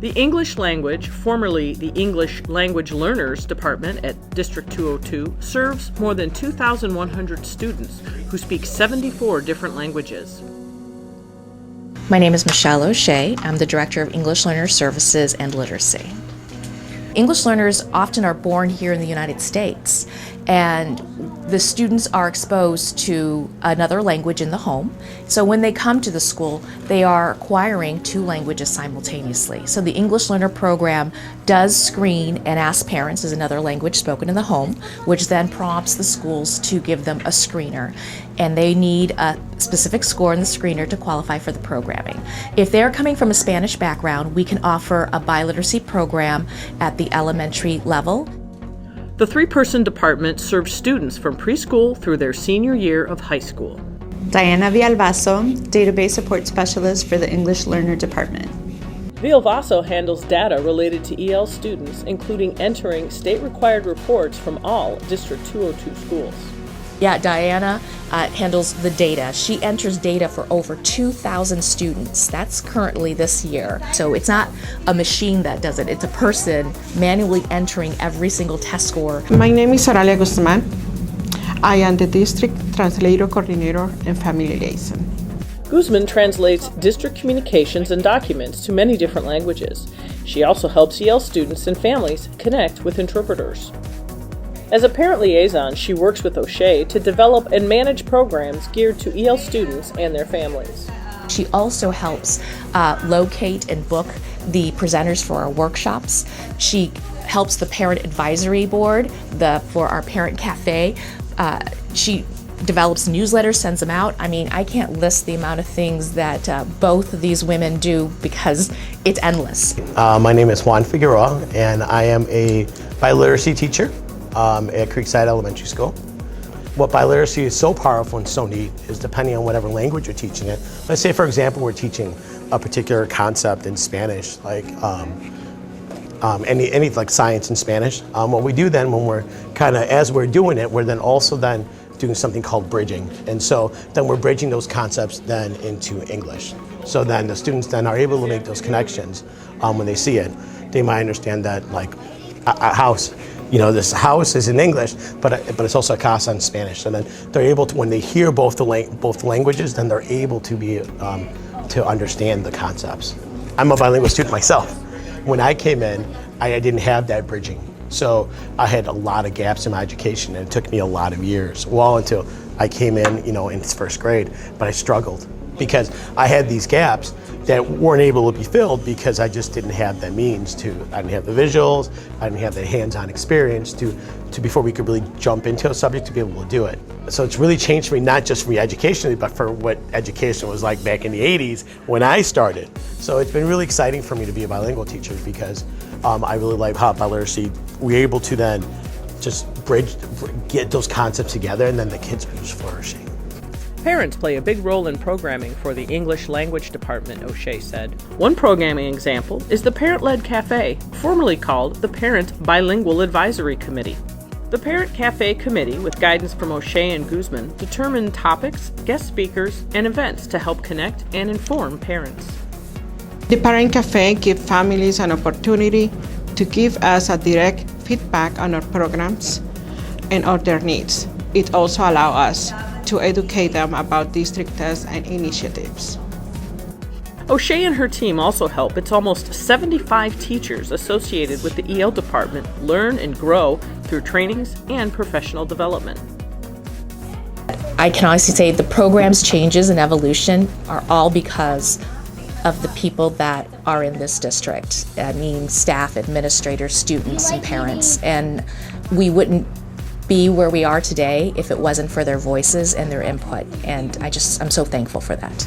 The English Language, formerly the English Language Learners Department at District 202, serves more than 2,100 students who speak 74 different languages. My name is Michelle O'Shea. I'm the Director of English Learner Services and Literacy. English learners often are born here in the United States, and the students are exposed to another language in the home. So when they come to the school, they are acquiring two languages simultaneously. So the English Learner Program does screen and ask parents, is another language spoken in the home, which then prompts the schools to give them a screener. And they need a specific score in the screener to qualify for the programming. If they're coming from a Spanish background, we can offer a biliteracy program at the elementary level. The three-person department serves students from preschool through their senior year of high school. Diana Villalbazo, Database Support Specialist for the English Learner Department. Villalbazo handles data related to EL students, including entering state-required reports from all District 202 schools. Yeah, Diana handles the data. She enters data for over 2,000 students. That's currently this year. So it's not a machine that does it. It's a person manually entering every single test score. My name is Oralia Guzman. I am the District Translator Coordinator and Family Liaison. Guzman translates district communications and documents to many different languages. She also helps EL students and families connect with interpreters. As a parent liaison, she works with O'Shea to develop and manage programs geared to EL students and their families. She also helps locate and book the presenters for our workshops. She helps the parent advisory board for our parent cafe. She develops newsletters, sends them out. I mean, I can't list the amount of things that both of these women do because it's endless. My name is Juan Figueroa, and I am a biliteracy teacher at Creekside Elementary School. What biliteracy is so powerful and so neat is depending on whatever language you're teaching it. Let's say, for example, we're teaching a particular concept in Spanish, like any like science in Spanish. What we do then when we're as we're doing it, we're then also then doing something called bridging. And so then we're bridging those concepts then into English. So then the students then are able to make those connections when they see it. They might understand that like a house, this house is in English, but it's also a casa in Spanish. And then they're able to, when they hear both the languages, then they're able to be to understand the concepts. I'm a bilingual student myself. When I came in, I didn't have that bridging. So I had a lot of gaps in my education, and it took me a lot of years, well until I came in first grade, but I struggled because I had these gaps that weren't able to be filled because I just didn't have the means to. I didn't have the visuals, I didn't have the hands-on experience to before we could really jump into a subject to be able to do it. So it's really changed for me, not just for me educationally, but for what education was like back in the 80s when I started. So it's been really exciting for me to be a bilingual teacher because I really like how biliteracy, we're able to then just get those concepts together, and then the kids are just flourishing. Parents play a big role in programming for the English Language Department, O'Shea said. One programming example is the Parent-Led Cafe, formerly called the Parent Bilingual Advisory Committee. The Parent Cafe Committee, with guidance from O'Shea and Guzman, determined topics, guest speakers, and events to help connect and inform parents. The Parent Cafe gives families an opportunity to give us a direct feedback on our programs and on their needs. It also allows us to educate them about district tests and initiatives. O'Shea and her team also help its almost 75 teachers associated with the EL department learn and grow through trainings and professional development. I can honestly say the program's changes and evolution are all because of the people that are in this district. I mean, staff, administrators, students, and parents. And we wouldn't be where we are today if it wasn't for their voices and their input. And I'm so thankful for that.